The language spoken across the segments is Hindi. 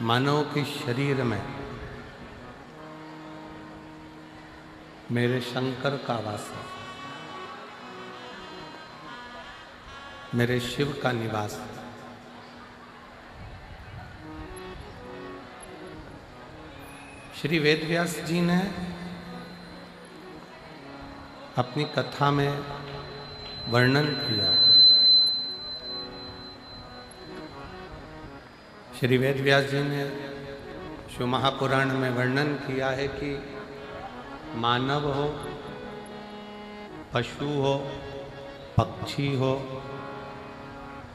मानव के शरीर में मेरे शंकर का वास है, मेरे शिव का निवास है। श्री वेदव्यास जी ने अपनी कथा में वर्णन किया। श्री वेदव्यास जी ने शिव महापुराण में वर्णन किया है कि मानव हो, पशु हो, पक्षी हो,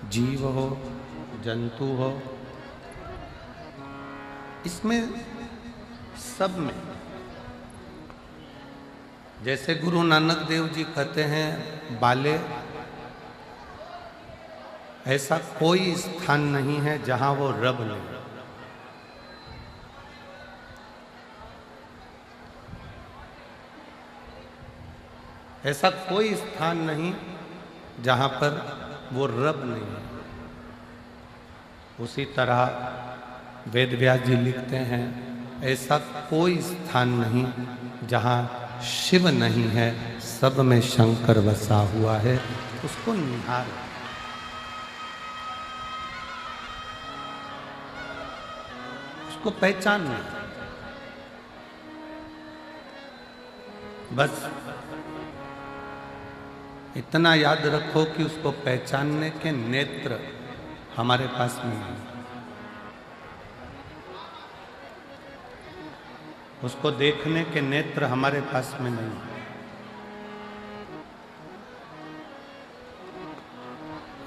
जीव हो, जंतु हो, इसमें सब में, जैसे गुरु नानक देव जी कहते हैं बाले, ऐसा कोई स्थान नहीं है जहां वो रब नहीं। ऐसा कोई स्थान नहीं जहां पर वो रब नहीं है। उसी तरह वेदव्यास जी लिखते हैं ऐसा कोई स्थान नहीं जहां शिव नहीं है, सब में शंकर बसा हुआ है। उसको निहार, उसको पहचानना, बस इतना याद रखो कि उसको पहचानने के नेत्र हमारे पास में नहीं, उसको देखने के नेत्र हमारे पास में नहीं।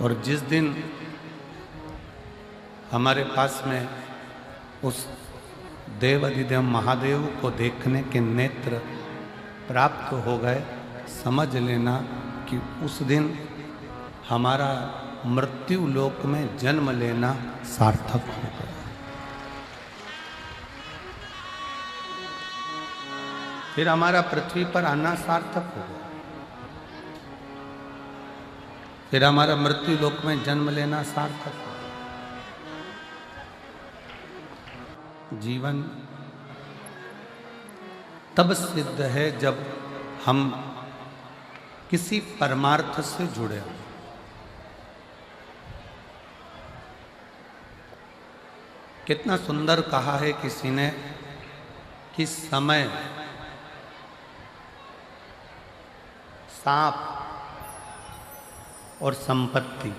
और जिस दिन हमारे पास में उस देव अधिदेव महादेव को देखने के नेत्र प्राप्त हो गए, समझ लेना कि उस दिन हमारा मृत्यु लोक में जन्म लेना सार्थक हो गया। फिर हमारा पृथ्वी पर आना सार्थक हो गया, फिर हमारा मृत्यु लोक में जन्म लेना सार्थक हो गया। जीवन तब सिद्ध है जब हम किसी परमार्थ से जुड़े हो। कितना सुंदर कहा है किसी ने कि समय, सांप और संपत्ति,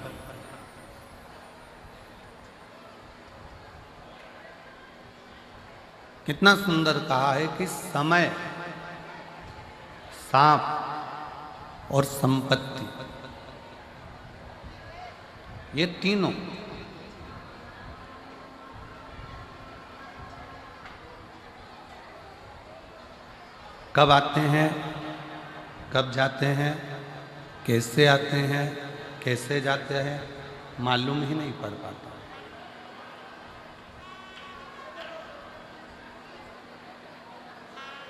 कितना सुंदर कहा है कि समय, सांप और संपत्ति, ये तीनों कब आते हैं, कब जाते हैं, कैसे आते हैं, कैसे जाते हैं, मालूम ही नहीं पड़ पाता।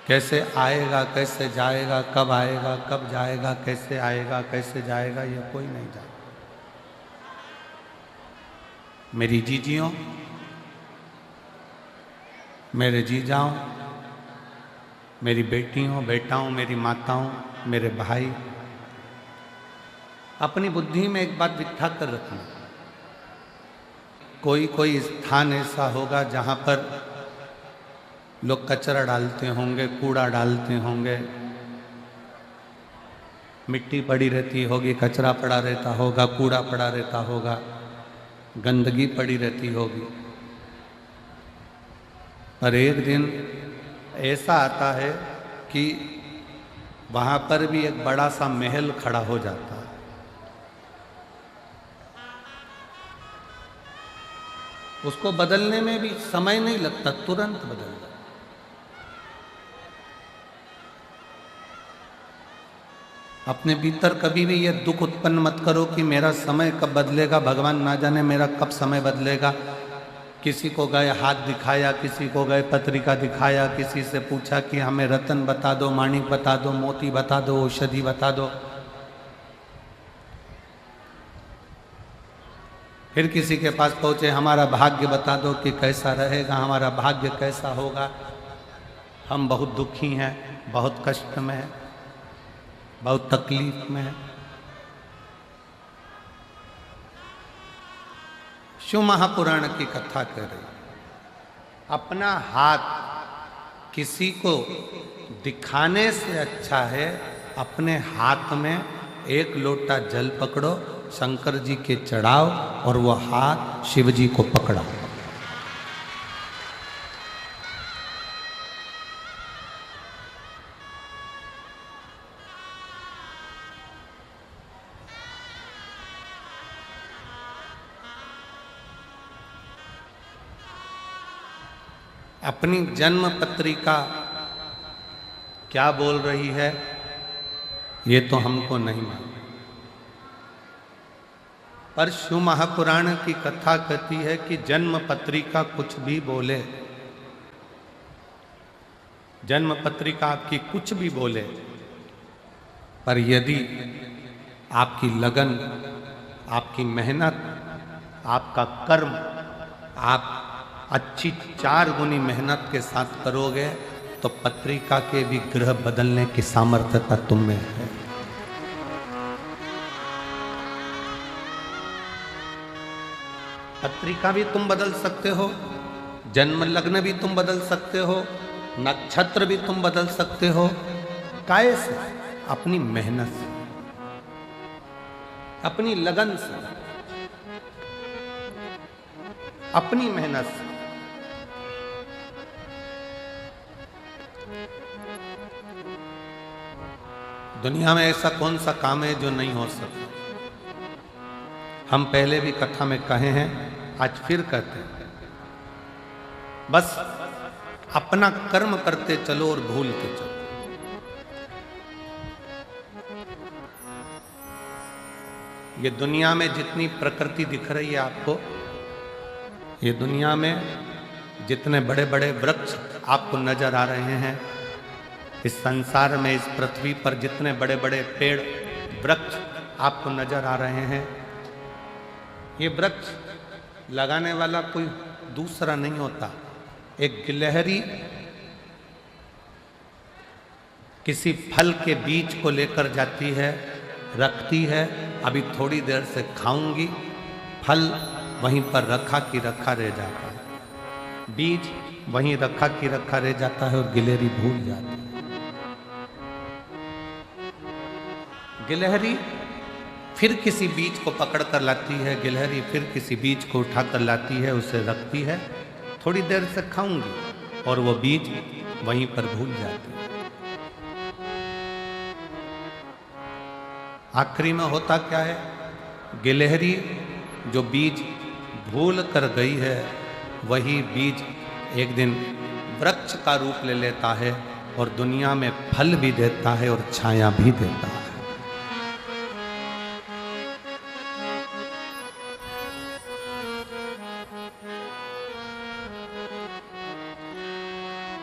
कैसे आएगा, कैसे जाएगा, कब आएगा, कब जाएगा, कैसे आएगा, कैसे जाएगा, ये कोई नहीं जानता। मेरी जीजियों, मेरे जीजाओं, मेरी बेटियों, बेटाओं, मेरी माताओं, मेरे भाई, अपनी बुद्धि में एक बात बिठा कर रखना। कोई कोई स्थान ऐसा होगा जहां पर लोग कचरा डालते होंगे, कूड़ा डालते होंगे, मिट्टी पड़ी रहती होगी, कचरा पड़ा रहता होगा, कूड़ा पड़ा रहता होगा, गंदगी पड़ी रहती होगी। पर एक दिन ऐसा आता है कि वहां पर भी एक बड़ा सा महल खड़ा हो जाता है। उसको बदलने में भी समय नहीं लगता, तुरंत बदल जाता। अपने भीतर कभी भी यह दुख उत्पन्न मत करो कि मेरा समय कब बदलेगा, भगवान ना जाने मेरा कब समय बदलेगा। किसी को गए हाथ दिखाया, किसी को गए पत्रिका दिखाया, किसी से पूछा कि हमें रतन बता दो, माणिक बता दो, मोती बता दो, औषधि बता दो। फिर किसी के पास पहुँचे, हमारा भाग्य बता दो कि कैसा रहेगा, हमारा भाग्य कैसा होगा। हम बहुत दुखी हैं, बहुत कष्ट में हैं, बहुत तकलीफ में हैं। शिव महापुराण की कथा कर रही, अपना हाथ किसी को दिखाने से अच्छा है अपने हाथ में एक लोटा जल पकड़ो, शंकर जी के चढ़ाओ और वो हाथ शिव जी को पकड़ाओ। अपनी जन्म पत्रिका क्या बोल रही है ये तो हमको नहीं मालूम, पर शिव महापुराण की कथा कहती है कि जन्म पत्रिका कुछ भी बोले, जन्म पत्रिका आपकी कुछ भी बोले, पर यदि आपकी लगन, आपकी मेहनत, आपका कर्म, आप अच्छी 4 गुनी मेहनत के साथ करोगे तो पत्रिका के भी ग्रह बदलने की सामर्थ्यता तुम में है। पत्रिका भी तुम बदल सकते हो, जन्म लग्न भी तुम बदल सकते हो, नक्षत्र भी तुम बदल सकते हो। काहे से? अपनी मेहनत से, अपनी लगन से, अपनी मेहनत से। दुनिया में ऐसा कौन सा काम है जो नहीं हो सकता? हम पहले भी कथा में कहे हैं, आज फिर कहते हैं, बस अपना कर्म करते चलो और भूलते चलो। ये दुनिया में जितनी प्रकृति दिख रही है आपको, ये दुनिया में जितने बड़े बड़े वृक्ष आपको नजर आ रहे हैं, इस संसार में, इस पृथ्वी पर जितने बड़े बड़े पेड़ वृक्ष आपको नजर आ रहे हैं, ये वृक्ष लगाने वाला कोई दूसरा नहीं होता। एक गिलहरी किसी फल के बीज को लेकर जाती है, रखती है, अभी थोड़ी देर से खाऊंगी, फल वहीं पर रखा की रखा रह जाता है, बीज वहीं रखा की रखा रह जाता है और गिलहरी भूल जाती है। गिलहरी फिर किसी बीज को पकड़ कर लाती है, गिलहरी फिर किसी बीज को उठा कर लाती है, उसे रखती है, थोड़ी देर से खाऊंगी, और वो बीज वहीं पर भूल जाती है। आखिरी में होता क्या है? गिलहरी जो बीज भूल कर गई है, वही बीज एक दिन वृक्ष का रूप ले लेता है और दुनिया में फल भी देता है और छाया भी देता है।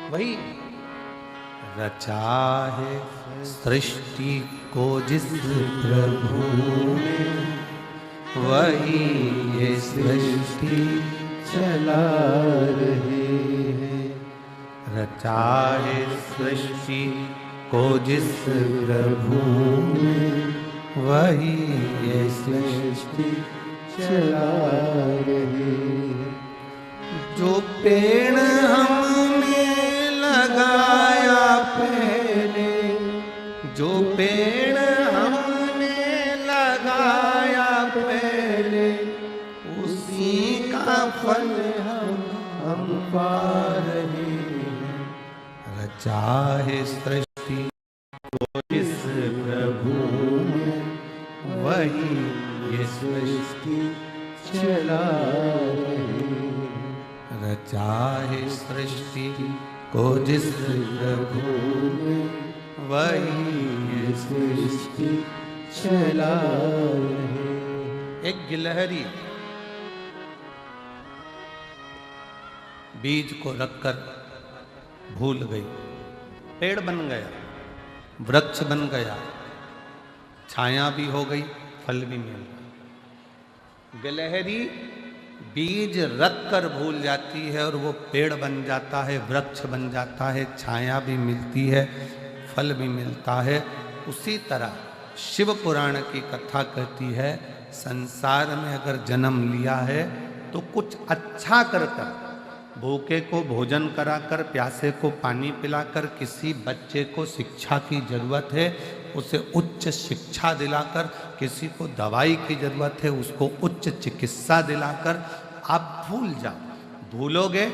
वही रचा है सृष्टि को जिस प्रभु ने, वही ये सृष्टि चला रहे हैं। रचा है सृष्टि को जिस प्रभु ने, वही ये सृष्टि चला रहे हैं। जो पेड़ हमने लगाया पहले, जो पेड़ हमने लगाया पहले, उसी का फल हम पा रहे हैं। रचा है सृष्टि को जिस प्रभु ने, वही ये सृष्टि चला रहे हैं। रचा है सृष्टि को जिस प्रभु ने, वही ये सृष्टि चला रहे। एक गिलहरी बीज को रखकर भूल गई, पेड़ बन गया, वृक्ष बन गया, छाया भी हो गई, फल भी मिल गया। गिलहरी बीज रख कर भूल जाती है और वो पेड़ बन जाता है, वृक्ष बन जाता है, छाया भी मिलती है, फल भी मिलता है। उसी तरह शिव पुराण की कथा कहती है, संसार में अगर जन्म लिया है तो कुछ अच्छा कर कर, भूखे को भोजन कराकर, प्यासे को पानी पिलाकर, किसी बच्चे को शिक्षा की जरूरत है उसे उच्च शिक्षा दिलाकर, किसी को दवाई की जरूरत है उसको उच्च चिकित्सा दिलाकर आप भूल जाओ। भूलोगे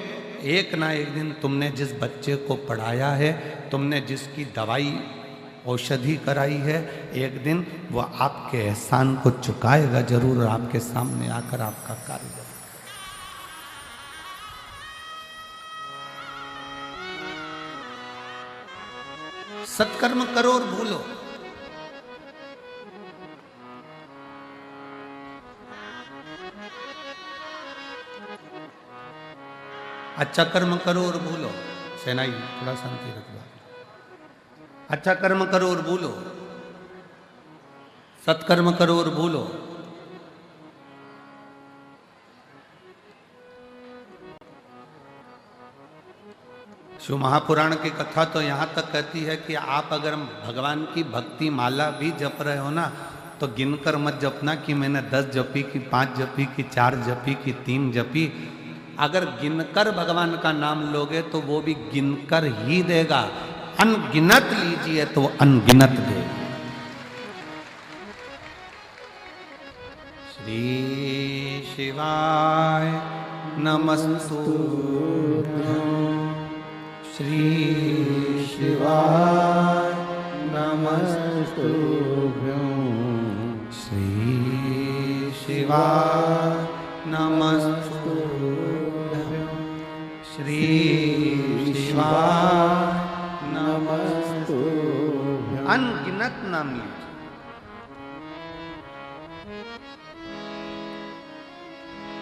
एक ना एक दिन तुमने जिस बच्चे को पढ़ाया है, तुमने जिसकी दवाई औषधि कराई है, एक दिन वह आपके एहसान को चुकाएगा जरूर और आपके सामने आकर आपका कार्य करेगा। सत्कर्म करो और भूलो। अच्छा कर्म करो और भूलो। सेनाई थोड़ा शांति रखो। अच्छा कर्म करो और भूलो, सत्कर्म करो और भूलो। शिव महापुराण की कथा तो यहाँ तक कहती है कि आप अगर भगवान की भक्ति माला भी जप रहे हो ना, तो गिनकर मत जपना कि मैंने 10 जपी कि 5 जपी कि 4 जपी कि 3 जपी। अगर गिनकर भगवान का नाम लोगे तो वो भी गिनकर ही देगा। अनगिनत लीजिए तो अनगिनत देगा। श्री शिवाय नमस्तुभ्यं। श्री शिवाय नमस्तुभ्यं। श्री शिवाय नमस्तुभ्यं। श्री शिवाय नमस्तुभ्यं। अनगिनत नाम लीजिए।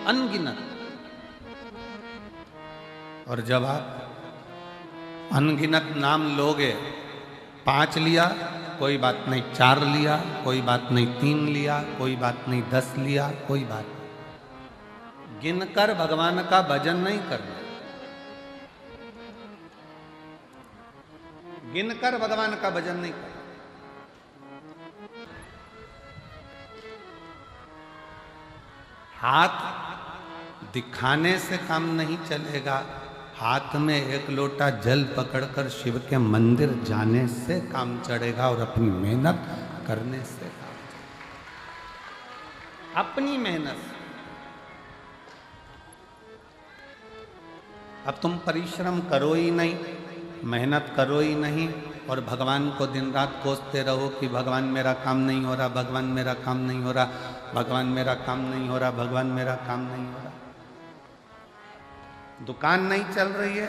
अनगिनत। और जब आप अनगिनत नाम लोगे, 5 लिया कोई बात नहीं, 4 लिया कोई बात नहीं, 3 लिया कोई बात नहीं, 10 लिया कोई बात नहीं, गिनकर भगवान का भजन नहीं करना। गिनकर भगवान का भजन नहीं करना। हाथ दिखाने से काम नहीं चलेगा। हाथ में एक लोटा जल पकड़कर शिव के मंदिर जाने से काम चढ़ेगा और अपनी मेहनत करने से काम चढ़ेगा। अपनी मेहनत। अब तुम परिश्रम करो ही नहीं, मेहनत करो ही नहीं और भगवान को दिन रात कोसते रहो कि भगवान मेरा काम नहीं हो रहा, भगवान मेरा काम नहीं हो रहा, भगवान मेरा काम नहीं हो रहा, भगवान मेरा काम नहीं हो रहा। दुकान नहीं चल रही है,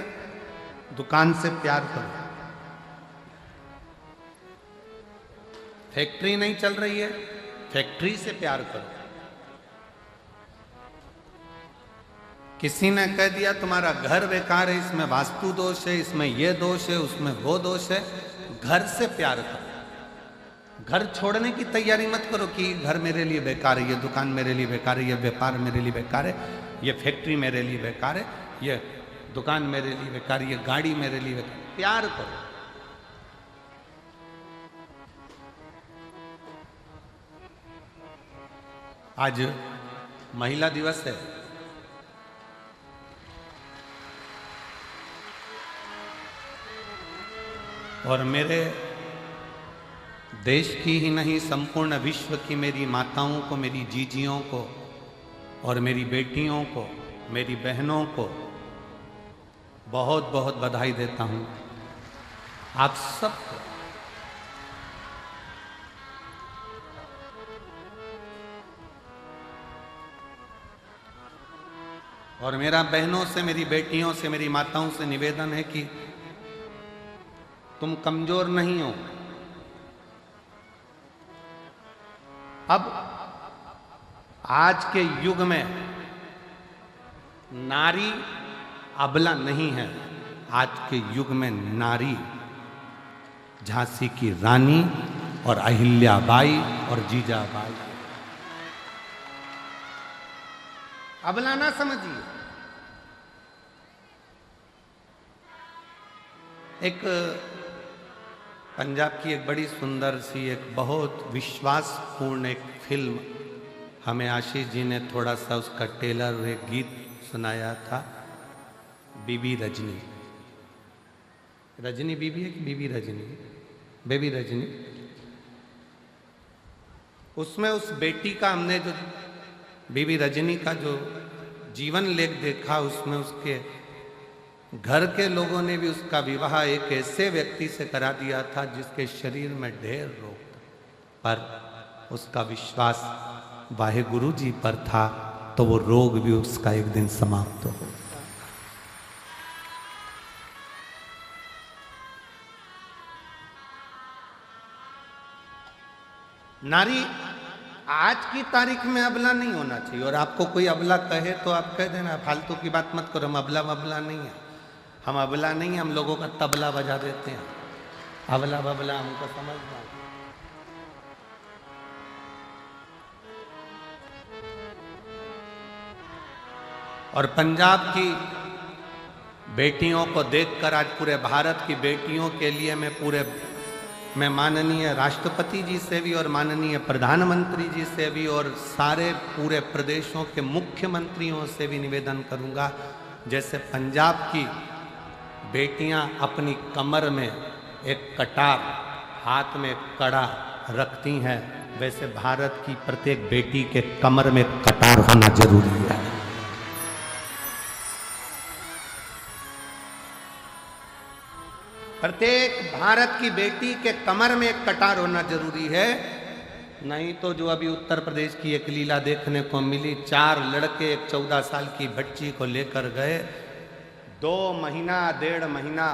दुकान से प्यार करो। फैक्ट्री नहीं चल रही है, फैक्ट्री से प्यार करो। किसी ने कह दिया तुम्हारा घर बेकार है, इसमें वास्तु दोष है, इसमें ये दोष है, उसमें वो दोष है, घर से प्यार करो। घर छोड़ने की तैयारी मत करो कि घर मेरे लिए बेकार है, ये दुकान मेरे लिए बेकार है, ये व्यापार मेरे लिए बेकार है, ये फैक्ट्री मेरे लिए बेकार है, ये दुकान मेरे लिए बेकार है, ये गाड़ी मेरे लिए बेकार। प्यार करो। आज महिला दिवस है। और मेरे देश की ही नहीं, संपूर्ण विश्व की मेरी माताओं को, मेरी जीजियों को और मेरी बेटियों को, मेरी बहनों को बहुत बहुत बधाई देता हूँ। आप सबको। और मेरा बहनों से, मेरी बेटियों से, मेरी माताओं से निवेदन है कि तुम कमजोर नहीं हो। अब आज के युग में नारी अबला नहीं है। आज के युग में नारी झांसी की रानी और अहिल्याबाई और जीजाबाई। अबला ना समझिए। एक पंजाब की एक बड़ी सुंदर सी, एक बहुत विश्वासपूर्ण एक फिल्म हमें आशीष जी ने थोड़ा सा उसका टेलर एक गीत सुनाया था, बीबी रजनी। रजनी बीबी है कि बीबी रजनी? बेबी रजनी। उसमें उस बेटी का हमने जो बीबी रजनी का जो जीवन लेख देखा, उसमें उसके घर के लोगों ने भी उसका विवाह एक ऐसे व्यक्ति से करा दिया था जिसके शरीर में ढेर रोग था, पर उसका विश्वास वाहेगुरु जी पर था, तो वो रोग भी उसका एक दिन समाप्त हो। नारी आज की तारीख में अबला नहीं होना चाहिए। और आपको कोई अबला कहे तो आप कह देना, फालतू की बात मत करो, हम अबला वबला नहीं है, हम अबला नहीं है, हम लोगों का तबला बजा देते हैं। अबला बबला हमको समझना। और पंजाब की बेटियों को देखकर आज पूरे भारत की बेटियों के लिए मैं माननीय राष्ट्रपति जी से भी और माननीय प्रधानमंत्री जी से भी और सारे पूरे प्रदेशों के मुख्यमंत्रियों से भी निवेदन करूंगा, जैसे पंजाब की बेटियां अपनी कमर में एक कटार, हाथ में कड़ा रखती हैं, वैसे भारत की प्रत्येक बेटी के कमर में कटार होना जरूरी है। प्रत्येक भारत की बेटी के कमर में एक कटार होना जरूरी है। नहीं तो जो अभी उत्तर प्रदेश की एक लीला देखने को मिली, 4 लड़के एक 14 साल की बच्ची को लेकर गए, 2 महीना 1.5 महीना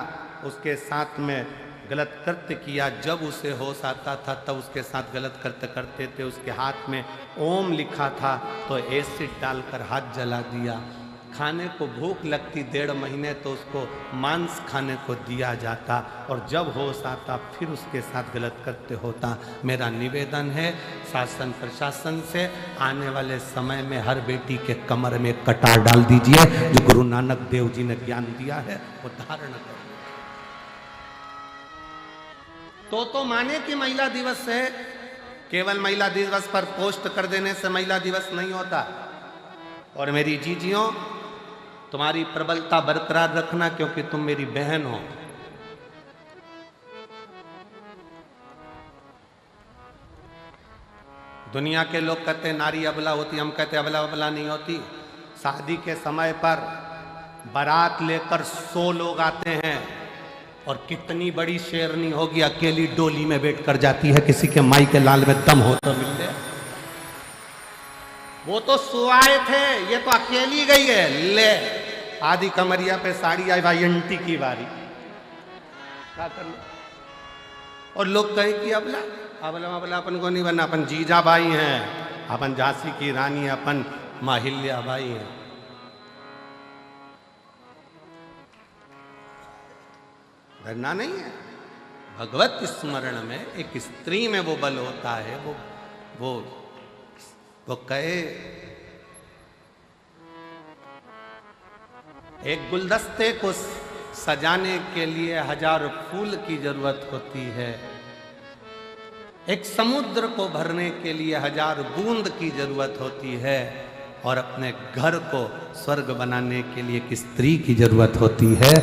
उसके साथ में गलत कृत्य किया। जब उसे होश आता था तब उसके साथ गलत कृत्य करते थे। उसके हाथ में ओम लिखा था तो एसिड डालकर हाथ जला दिया। खाने को भूख लगती 1.5 महीने तो उसको मांस खाने को दिया जाता, और जब होश आता फिर उसके साथ गलत कृत्य होता। मेरा निवेदन है शासन प्रशासन से, आने वाले समय में हर बेटी के कमर में कटार डाल दीजिए, जो गुरु नानक देव जी ने ज्ञान दिया है वो धारण करें। तो माने कि महिला दिवस है, केवल महिला दिवस पर पोस्ट कर देने से महिला दिवस नहीं होता। और मेरी जीजियों, तुम्हारी प्रबलता बरकरार रखना, क्योंकि तुम मेरी बहन हो। दुनिया के लोग कहते हैं नारी अबला होती, हम कहते अबला अबला नहीं होती। शादी के समय पर बारात लेकर 100 लोग आते हैं, और कितनी बड़ी शेरनी होगी अकेली डोली में बैठ कर जाती है, किसी के माई के लाल में दम हो तो मिल ले। वो तो सुआए थे, ये तो अकेली गई है। ले आधी कमरिया पे साड़ी आई, भाई अंटी की बारी क्या कर लो। और लोग कहे कि अबला अबला अबला अपन को नहीं बनना, अपन जीजा बाई हैं, अपन झांसी की रानी, अपन माहिल्या बाई हैं। डरना नहीं है। भगवत स्मरण में एक स्त्री में वो बल होता है। वो कहे एक गुलदस्ते को सजाने के लिए 1000 फूल की जरूरत होती है, एक समुद्र को भरने के लिए 1000 बूंद की जरूरत होती है, और अपने घर को स्वर्ग बनाने के लिए एक स्त्री की जरूरत होती है।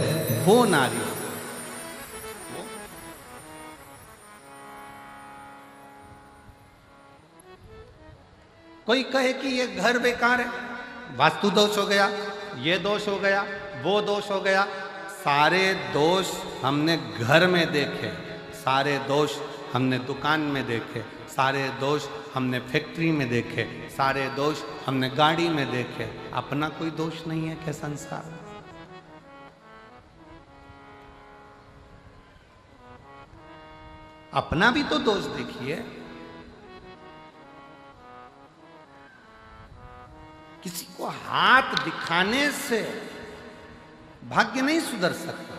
वो नारी कोई कहे कि ये घर बेकार है, वास्तु दोष हो गया, ये दोष हो गया, वो दोष हो गया। सारे दोष हमने घर में देखे, सारे दोष हमने दुकान में देखे, सारे दोष हमने फैक्ट्री में देखे, सारे दोष हमने गाड़ी में देखे। अपना कोई दोष नहीं है क्या संसार में? अपना भी तो दोष देखिए। किसी को हाथ दिखाने से भाग्य नहीं सुधर सकता।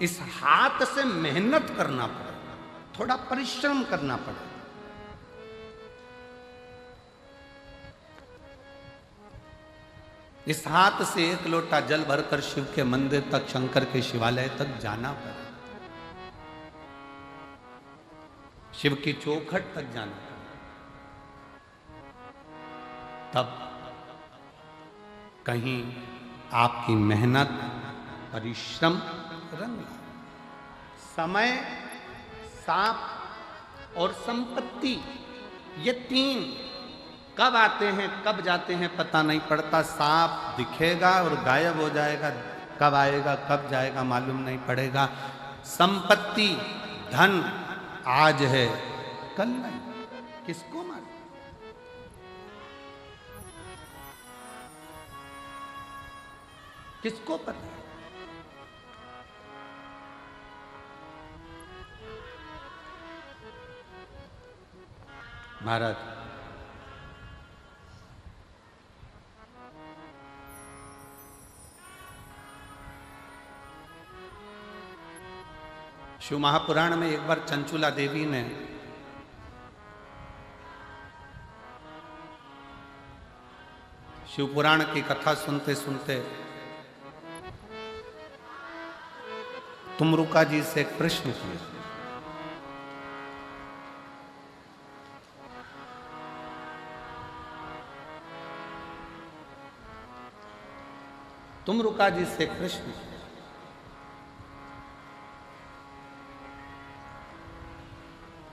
इस हाथ से मेहनत करना पड़ेगा, थोड़ा परिश्रम करना पड़ेगा। इस हाथ से एक लोटा जल भरकर शिव के मंदिर तक, शंकर के शिवालय तक जाना पड़ा, शिव की चौखट तक जाना पड़ा, तब कहीं आपकी मेहनत, परिश्रम रंग लाए। समय, सांप और संपत्ति, ये तीन कब आते हैं कब जाते हैं पता नहीं पड़ता। सांप दिखेगा और गायब हो जाएगा, कब आएगा कब जाएगा मालूम नहीं पड़ेगा। संपत्ति, धन आज है कल नहीं, किसको मालूम। किसको पता है। महाराज, शिव महापुराण में एक बार चंचुला देवी ने शिव पुराण की कथा सुनते सुनते तुमरुका जी से एक प्रश्न किया। तुमरुका जी से एक प्रश्न,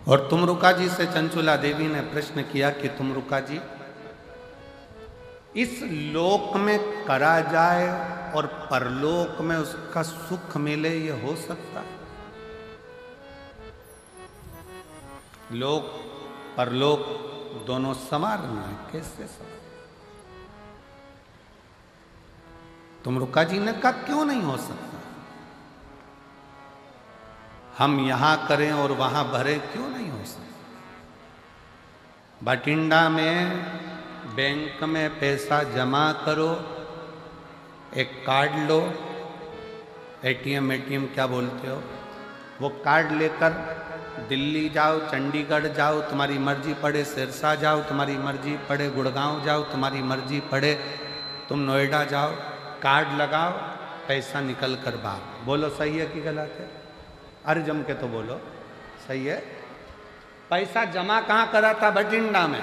और तुमरुका जी से चंचुला देवी ने प्रश्न किया कि तुमरुका जी, इस लोक में करा जाए और परलोक में उसका सुख मिले, ये हो सकता है? लोक परलोक दोनों समान है, कैसे समान? तुमरुका जी ने कहा क्यों नहीं हो सकता? हम यहां करें और वहां भरे, क्यों नहीं हो सकता? बठिंडा में बैंक में पैसा जमा करो, एक कार्ड लो, एटीएम क्या बोलते हो, वो कार्ड लेकर दिल्ली जाओ, चंडीगढ़ जाओ, तुम्हारी मर्जी पड़े सिरसा जाओ, तुम्हारी मर्जी पड़े गुड़गांव जाओ, तुम्हारी मर्जी पड़े तुम नोएडा जाओ, कार्ड लगाओ, पैसा निकल कर बाहर। बोलो सही है कि गलत है? अरे जम के तो बोलो सही है। पैसा जमा कहाँ करा था? बठिंडा में।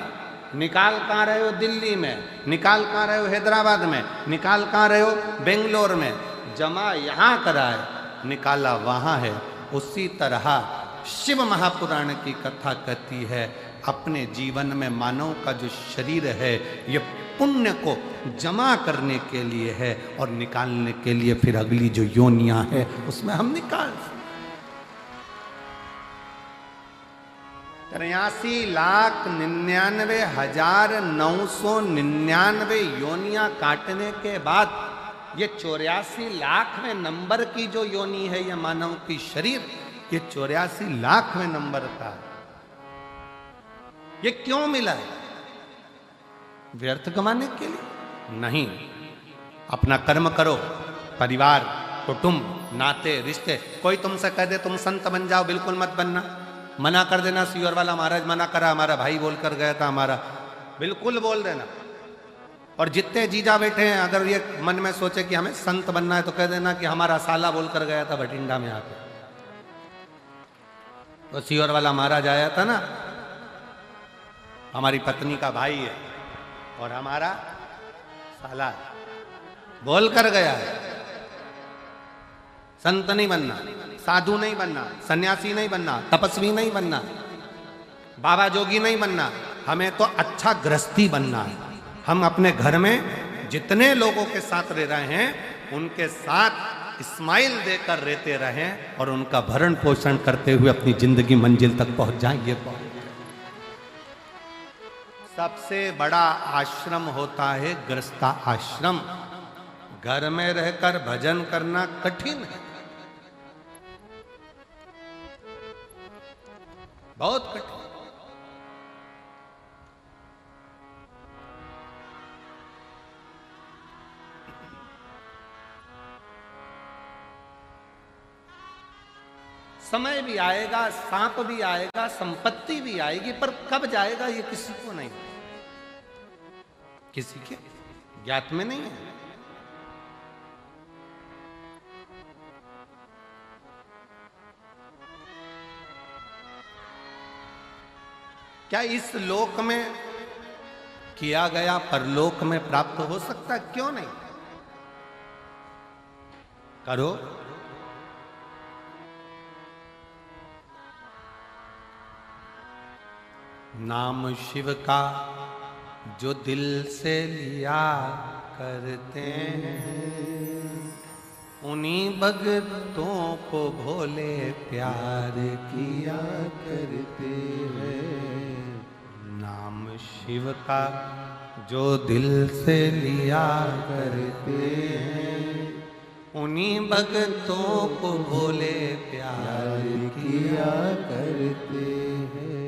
निकाल कहाँ रहे हो? दिल्ली में। निकाल कहाँ रहे हो? हैदराबाद में। निकाल कहाँ रहे हो? बेंगलोर में। जमा यहाँ करा है, निकाला वहाँ है। उसी तरह शिव महापुराण की कथा कहती है, अपने जीवन में मानव का जो शरीर है ये पुण्य को जमा करने के लिए है और निकालने के लिए फिर अगली जो योनियां है उसमें हम निकाल 83,99,999 योनियां काटने के बाद ये 84 लाखवें नंबर की जो योनि है, ये मानव की शरीर, ये 84 लाखवें नंबर का। ये क्यों मिला है? व्यर्थ कमाने के लिए नहीं। अपना कर्म करो, परिवार, कुटुंब, नाते, रिश्ते। कोई तुमसे कह दे तुम संत बन जाओ, बिल्कुल मत बनना। मना कर देना, सीवर वाला महाराज मना करा, हमारा भाई बोल कर गया था, हमारा, बिल्कुल बोल देना। और जितने जीजा बैठे हैं, अगर ये मन में सोचे कि हमें संत बनना है तो कह देना कि हमारा साला बोल कर गया था बठिंडा में आके। तो सीवर वाला महाराज आया था ना, हमारी पत्नी का भाई है और हमारा साला बोल कर गया है। संत नहीं बनना, साधु नहीं बनना, सन्यासी नहीं बनना, तपस्वी नहीं बनना, बाबा जोगी नहीं बनना, हमें तो अच्छा गृहस्थी बनना है। हम अपने घर में जितने लोगों के साथ रह रहे हैं उनके साथ स्माइल देकर रहते रहें और उनका भरण पोषण करते हुए अपनी जिंदगी मंजिल तक पहुंच जाएंगे। सबसे बड़ा आश्रम होता है गृहस्था आश्रम। घर में रहकर भजन करना कठिन है, बहुत कठिन। समय भी आएगा, सांप भी आएगा, संपत्ति भी आएगी, पर कब जाएगा ये किसी को नहीं, किसी के ज्ञात में नहीं है। क्या इस लोक में किया गया परलोक में प्राप्त हो सकता है? क्यों नहीं? करो। नाम शिव का जो दिल से लिया करते हैं, उन्हीं भक्तों को भोले प्यार किया करते हैं। नाम शिव का जो दिल से लिया करते हैं, उन्हीं भक्तों को भोले प्यार किया करते हैं।